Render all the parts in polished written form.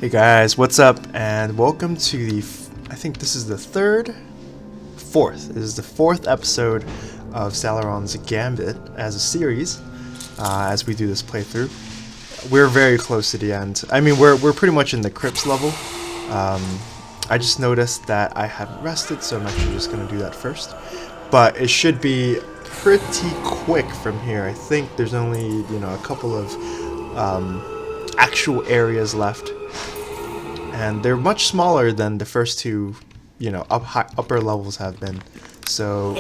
Hey guys, what's up? And welcome to the, I think this is the fourth. This is the fourth episode of Saleron's Gambit as a series. As we do this playthrough, we're very close to the end. I mean, we're pretty much in the crypts level. I just noticed that I hadn't rested, so I'm actually just gonna do that first. But it should be pretty quick from here. I think there's only a couple of actual areas left. And they're much smaller than the first two, upper levels have been. So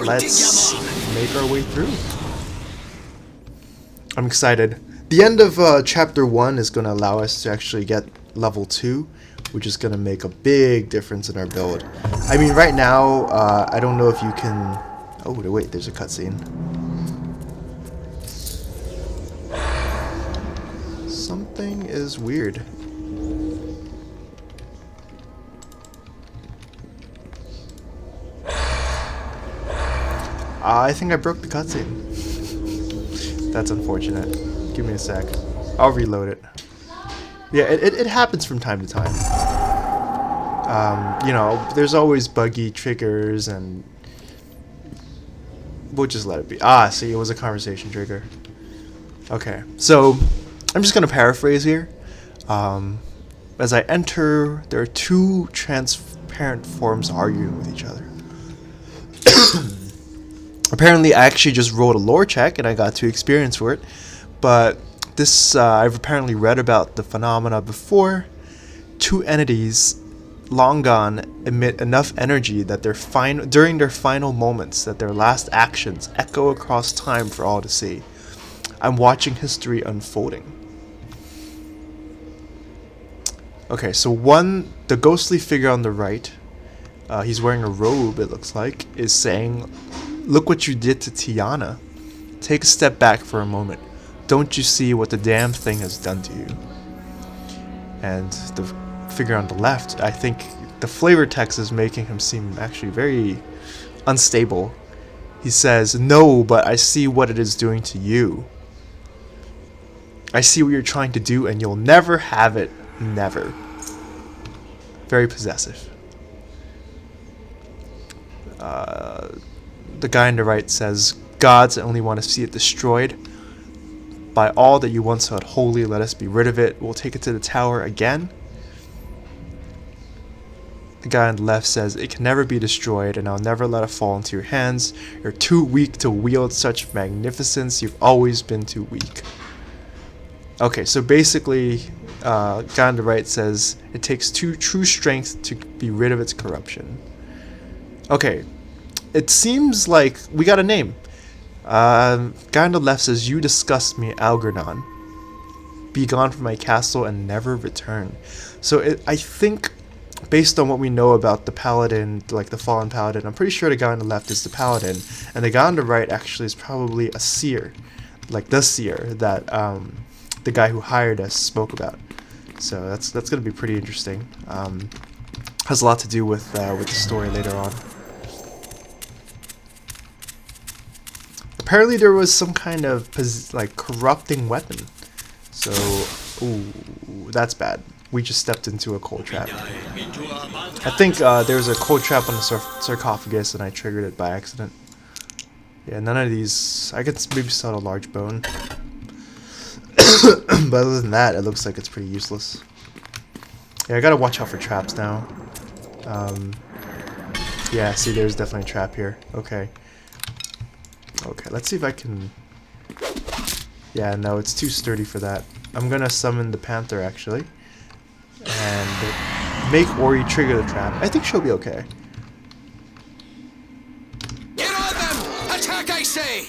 let's make our way through. I'm excited. The end of chapter 1 is going to allow us to actually get level 2, which is going to make a big difference in our build. I mean, right now, I don't know if you can... Oh, wait, there's a cutscene. Something is weird. I think I broke the cutscene. That's unfortunate. Give me a sec. I'll reload it. Yeah, it happens from time to time. There's always buggy triggers, and we'll just let it be. See, it was a conversation trigger. Okay, so I'm just gonna paraphrase here. As I enter, there are two transparent forms arguing with each other. Apparently, I actually just rolled a lore check and I got 2 experience for it. But this, I've apparently read about the phenomena before. 2 entities, long gone, emit enough energy that during their final moments, that their last actions echo across time for all to see. I'm watching history unfolding. Okay, so the ghostly figure on the right, he's wearing a robe, it looks like, is saying, "Look what you did to Tiana. Take a step back for a moment. Don't you see what the damn thing has done to you?" And the figure on the left, I think the flavor text is making him seem actually very unstable. He says, "No, but I see what it is doing to you. I see what you're trying to do, and you'll never have it. Never." Very possessive. The guy on the right says, "Gods only want to see it destroyed. By all that you once held holy, let us be rid of it. We'll take it to the tower again." The guy on the left says, "It can never be destroyed, and I'll never let it fall into your hands. You're too weak to wield such magnificence. You've always been too weak." Okay, so basically, the guy on the right says, "It takes true strength to be rid of its corruption." Okay. It seems like we got a name. Guy on the left says, "You disgust me, Algernon. Be gone from my castle and never return." So I think, based on what we know about the paladin, like the fallen paladin, I'm pretty sure the guy on the left is the paladin, and the guy on the right actually is probably a seer, like the seer that the guy who hired us spoke about. So that's gonna be pretty interesting. Has a lot to do with the story later on. Apparently there was some kind of corrupting weapon. So, ooh, that's bad. We just stepped into a cold trap. I think there was a cold trap on the sarcophagus and I triggered it by accident. Yeah, none of these... I could maybe sell a large bone. But other than that, it looks like it's pretty useless. Yeah, I gotta watch out for traps now. Yeah, see, there's definitely a trap here. Okay. Okay, let's see if I can... Yeah, no, it's too sturdy for that. I'm gonna summon the panther, actually. And make Ori trigger the trap. I think she'll be okay. Get on them! Attack, I say!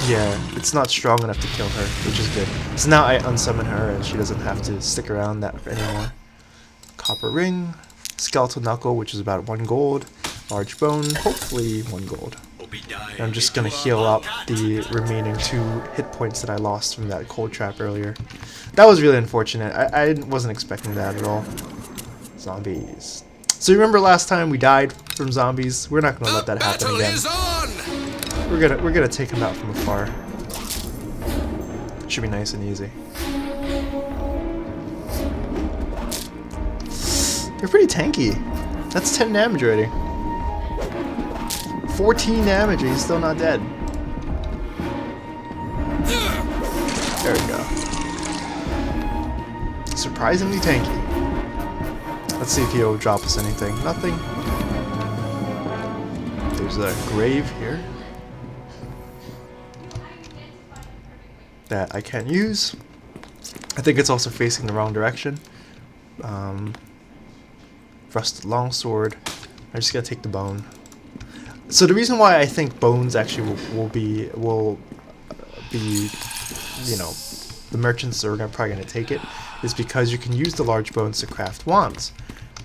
Yeah, it's not strong enough to kill her, which is good. So now I unsummon her and she doesn't have to stick around that anymore. Copper ring, skeletal knuckle, which is about 1 gold, large bone, hopefully 1 gold. And I'm just gonna heal up the remaining 2 hit points that I lost from that cold trap earlier. That was really unfortunate. I wasn't expecting that at all. Zombies. So you remember last time we died from zombies? We're not gonna let that happen again. We're gonna take them out from afar. Should be nice and easy. You're pretty tanky. That's 10 damage already. 14 damage and he's still not dead. There we go. Surprisingly tanky. Let's see if he'll drop us anything. Nothing. There's a grave here that I can't use. I think it's also facing the wrong direction. Rusted longsword. I'm just gonna take the bone. So the reason why I think bones actually will be, you know, the merchants are probably gonna take it, is because you can use the large bones to craft wands.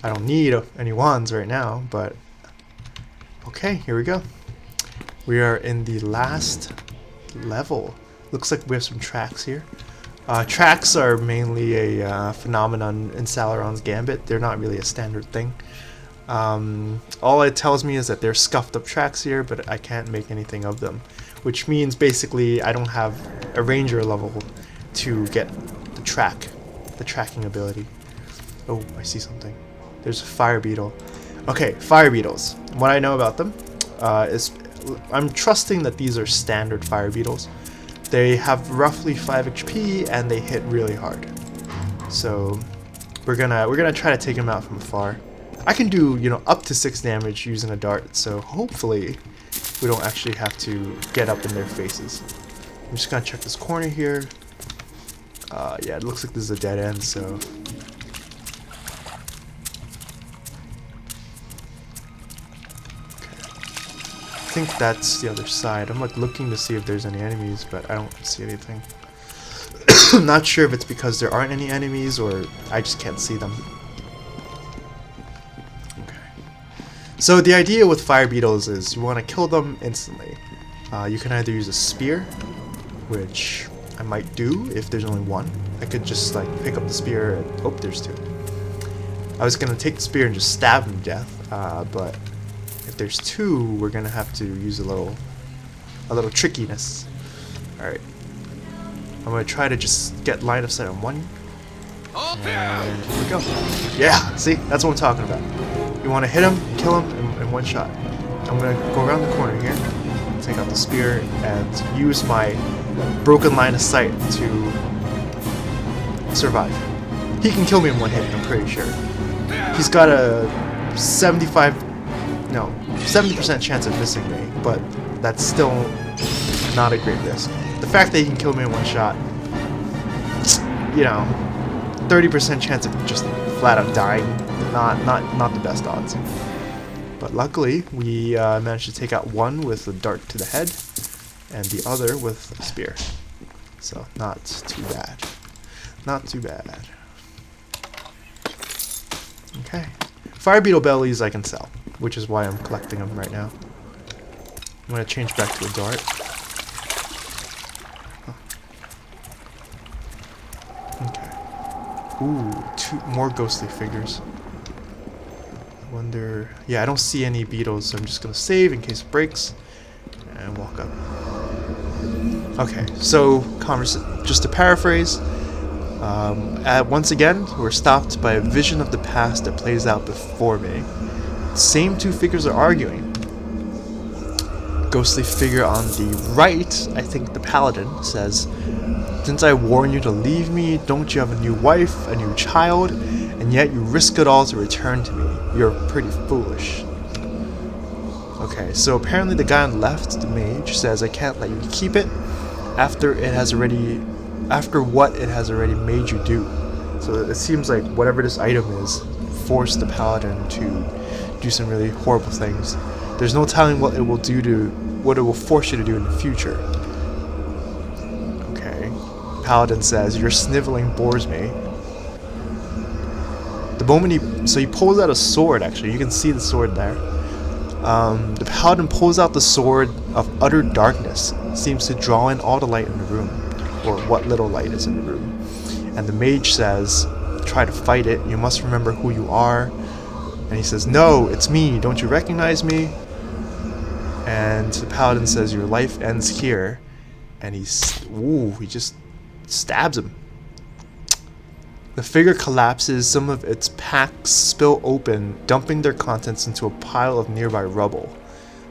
I don't need any wands right now, but okay, here we go. We are in the last level. Looks like we have some tracks here. Tracks are mainly a phenomenon in Saleron's Gambit. They're not really a standard thing. All it tells me is that they're scuffed up tracks here, but I can't make anything of them. Which means basically I don't have a ranger level to get the tracking ability. Oh, I see something. There's a fire beetle. Okay, fire beetles. What I know about them is I'm trusting that these are standard fire beetles. They have roughly 5 HP and they hit really hard. So we're gonna try to take them out from afar. I can do, you know, up to 6 damage using a dart, so hopefully we don't actually have to get up in their faces. I'm just gonna check this corner here. Yeah, it looks like this is a dead end, so I think that's the other side. I'm like looking to see if there's any enemies, but I don't see anything. I'm not sure if it's because there aren't any enemies or I just can't see them. Okay. So the idea with fire beetles is you want to kill them instantly. You can either use a spear, which I might do if there's only one. I could just like pick up the spear and oh, there's 2. I was gonna take the spear and just stab him to death, but if there's 2, we're gonna have to use a little trickiness. Alright. I'm gonna try to just get line of sight on one. And here we go. Yeah, see? That's what I'm talking about. You wanna hit him, kill him in one shot. I'm gonna go around the corner here, take out the spear, and use my broken line of sight to survive. He can kill me in one hit, I'm pretty sure. He's got a 70% chance of missing me, but that's still not a great risk. The fact that he can kill me in one shot, you know, 30% chance of just flat out dying, not the best odds. But luckily, we managed to take out one with a dart to the head, and the other with a spear. So not too bad. Not too bad. Okay. Fire beetle bellies I can sell, which is why I'm collecting them right now. I'm gonna change back to a dart. Okay. Ooh, 2 more ghostly figures. I wonder... Yeah, I don't see any beetles, so I'm just gonna save in case it breaks. And walk up. Okay, so just to paraphrase, once again, we're stopped by a vision of the past that plays out before me. Same 2 figures are arguing. Ghostly figure on the right, I think the paladin, says, "Since I warn you to leave me, don't you have a new wife, a new child, and yet you risk it all to return to me? You're pretty foolish." Okay, so apparently the guy on the left, the mage, says I can't let you keep it after what it has already made you do. So it seems like whatever this item is forced the paladin to do some really horrible things. There's no telling what it will force you to do in the future. Okay. Paladin says, "Your sniveling bores me." The moment he pulls out a sword, actually. You can see the sword there. The paladin pulls out the sword of utter darkness. Seems to draw in all the light in the room. Or what little light is in the room. And the mage says, "Try to fight it. You must remember who you are." And he says, "No, it's me. Don't you recognize me?" And the paladin says, "Your life ends here." And he just stabs him. The figure collapses, some of its packs spill open, dumping their contents into a pile of nearby rubble.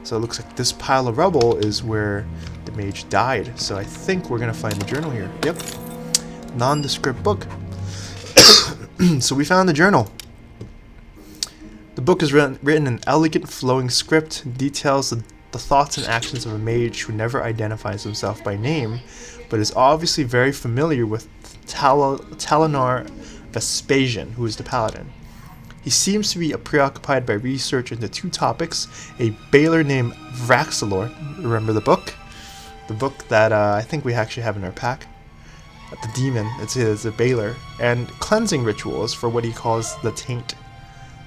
So it looks like this pile of rubble is where the mage died. So I think we're going to find the journal here. Yep. Nondescript book. So we found the journal. The book is written in elegant flowing script, details the thoughts and actions of a mage who never identifies himself by name, but is obviously very familiar with Talinar Vespasian, who is the paladin. He seems to be preoccupied by research into two topics: a baler named Vraxalor, remember the book? The book that I think we actually have in our pack. The demon, it's a baler, and cleansing rituals for what he calls the taint.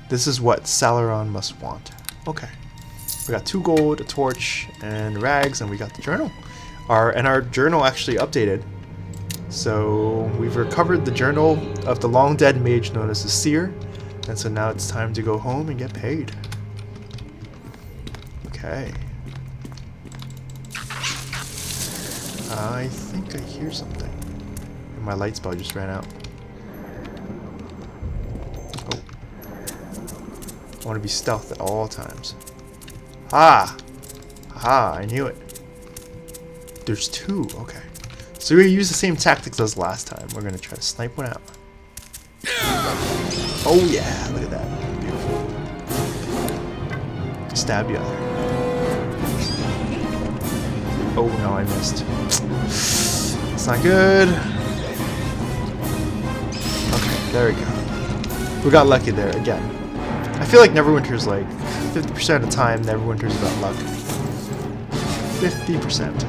This is what Saleron must want. Okay. We got 2 gold, a torch, and rags, and we got the journal. Our journal actually updated. So we've recovered the journal of the long dead mage known as the Seer, and so now it's time to go home and get paid. Okay. I think I hear something. My light spell just ran out. Oh. I want to be stealth at all times. Ah! Aha, I knew it. There's 2, okay. So we're gonna use the same tactics as last time. We're gonna try to snipe one out. Oh yeah, look at that. Beautiful. Stab the other. Oh no, I missed. It's not good. Okay, there we go. We got lucky there again. I feel like Neverwinter's like 50% of the time Neverwinter's about luck. 50%.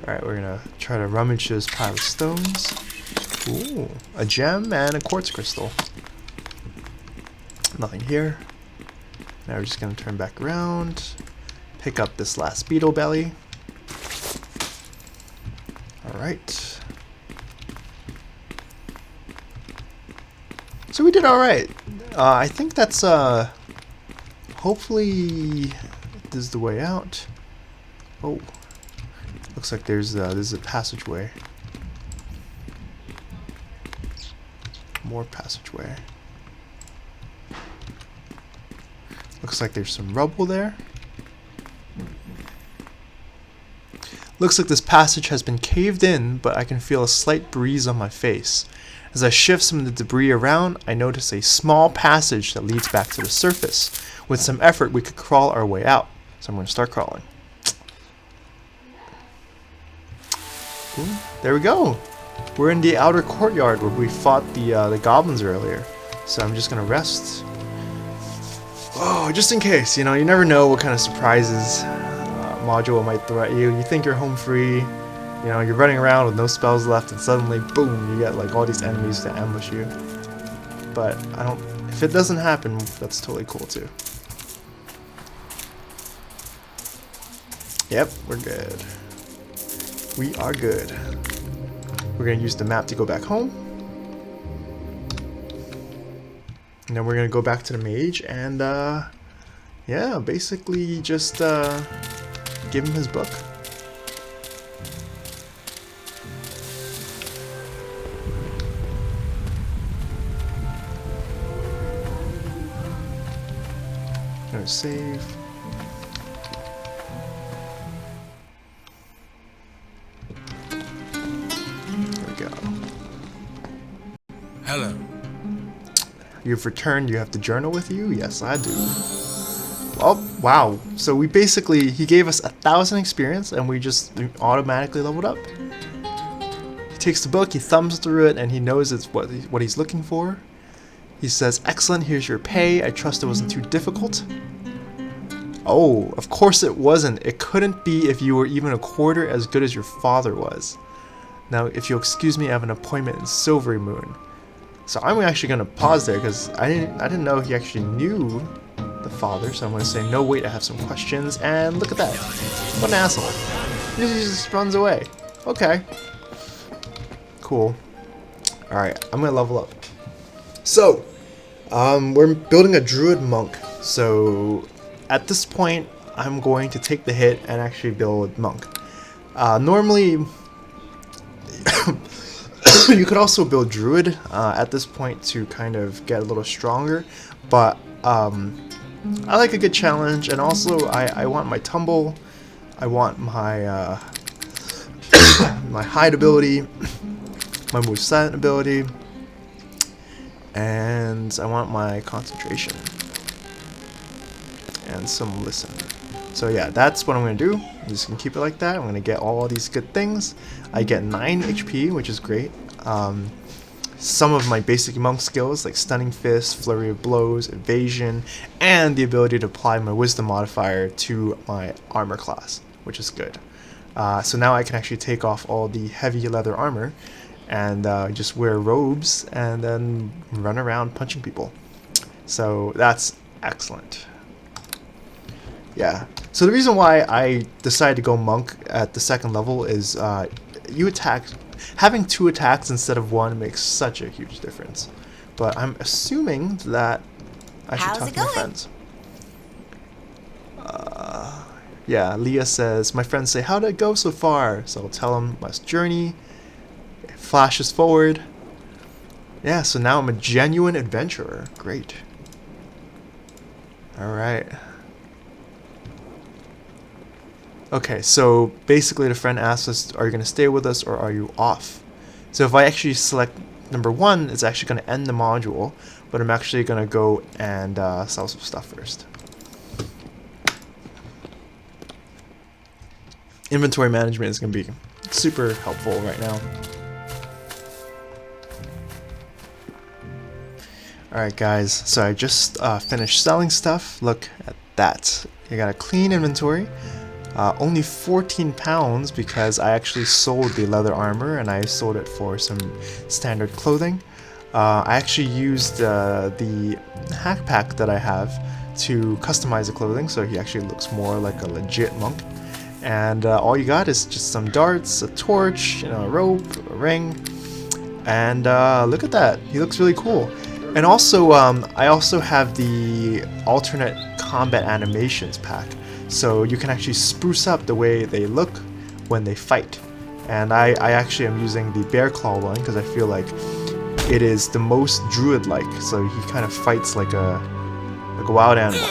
Alright, we're gonna try to rummage this pile of stones. Ooh, a gem and a quartz crystal. Nothing here. Now we're just gonna turn back around. Pick up this last beetle belly. Alright. So we did alright. I think that's hopefully this is the way out. Oh. Looks like there's a passageway. More passageway. Looks like there's some rubble there. Looks like this passage has been caved in, but I can feel a slight breeze on my face. As I shift some of the debris around, I notice a small passage that leads back to the surface. With some effort, we could crawl our way out. So I'm going to start crawling. Ooh, there we go. We're in the outer courtyard where we fought the goblins earlier. So I'm just going to rest. Oh, just in case, you know, you never know what kind of surprises module might throw at you. You think you're home free, you know, you're running around with no spells left, and suddenly, boom, you get like all these enemies to ambush you. But if it doesn't happen, that's totally cool too. Yep, we're good. We are good. We're gonna use the map to go back home. And then we're gonna go back to the mage and yeah, basically just give him his book. Gonna save. There we go. Hello. You've returned. You have the journal with you? Yes, I do. Oh, wow. So we basically, he gave us 1,000 experience and we just automatically leveled up. He takes the book, he thumbs through it, and he knows it's what he's looking for. He says, "Excellent, here's your pay. I trust it wasn't too difficult." Oh, of course it wasn't. It couldn't be if you were even a quarter as good as your father was. Now, if you'll excuse me, I have an appointment in Silverymoon. So I'm actually going to pause there because I didn't know he actually knew the father. So I'm going to say, no, wait, I have some questions. And look at that. What an asshole. He just runs away. Okay. Cool. Alright, I'm going to level up. So, we're building a Druid monk. So, at this point, I'm going to take the hit and actually build monk. Normally... You could also build Druid at this point to kind of get a little stronger, but I like a good challenge, and also I want my tumble, I want my my hide ability, my move silent ability, and I want my concentration and some listen. So yeah, that's what I'm gonna do. I'm just gonna keep it like that. I'm gonna get all these good things. I get 9 HP, which is great. Some of my basic monk skills like Stunning Fist, Flurry of Blows, Evasion, and the ability to apply my Wisdom modifier to my armor class, which is good. So now I can actually take off all the heavy leather armor and just wear robes and then run around punching people. So that's excellent. Yeah. So the reason why I decided to go monk at the 2nd level is having 2 attacks instead of 1 makes such a huge difference. But I'm assuming that I should talk to my friends. Yeah, Leah says, my friends say, how'd it go so far? So I'll tell them my journey. It flashes forward. Yeah, so now I'm a genuine adventurer. Great. Alright. Okay, so basically the friend asks us, are you going to stay with us or are you off? So if I actually select number 1, it's actually going to end the module, but I'm actually going to go and sell some stuff first. Inventory management is going to be super helpful right now. Alright guys, so I just finished selling stuff. Look at that. You got a clean inventory. Only 14 pounds because I actually sold the leather armor and I sold it for some standard clothing. I actually used the hack pack that I have to customize the clothing so he actually looks more like a legit monk. And all you got is just some darts, a torch, you know, a rope, a ring, and look at that. He looks really cool. And also, I also have the alternate combat animations pack. So you can actually spruce up the way they look when they fight. And I actually am using the bear claw one because I feel like it is the most druid-like. So he kind of fights like a wild animal.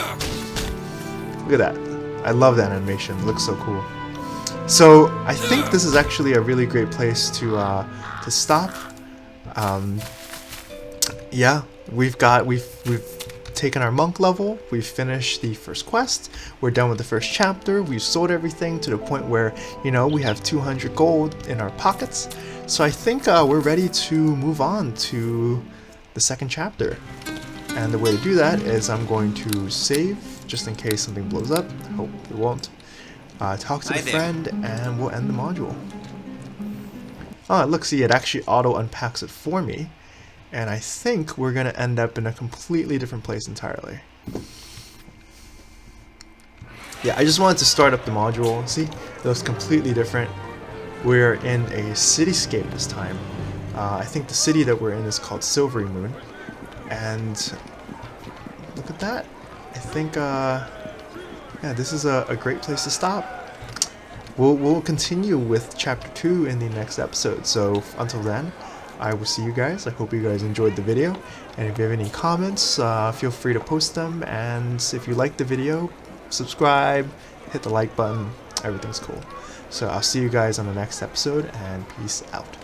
Look at that. I love that animation. It looks so cool. So I think this is actually a really great place to stop. Yeah, we've taken our monk level, we've finished the first quest, we're done with the first chapter, we've sold everything to the point where, you know, we have 200 gold in our pockets. So I think we're ready to move on to the 2nd chapter. And the way to do that is I'm going to save, just in case something blows up. I hope it won't. Talk to the friend, and we'll end the module. Oh, look, see, it actually auto-unpacks it for me. And I think we're going to end up in a completely different place entirely. Yeah, I just wanted to start up the module. See, it looks completely different. We're in a cityscape this time. I think the city that we're in is called Silverymoon. And look at that. I think, yeah, this is a great place to stop. We'll continue with Chapter 2 in the next episode. So until then, I will see you guys. I hope you guys enjoyed the video. And if you have any comments, feel free to post them. And if you like the video, subscribe, hit the like button. Everything's cool. So I'll see you guys on the next episode, and peace out.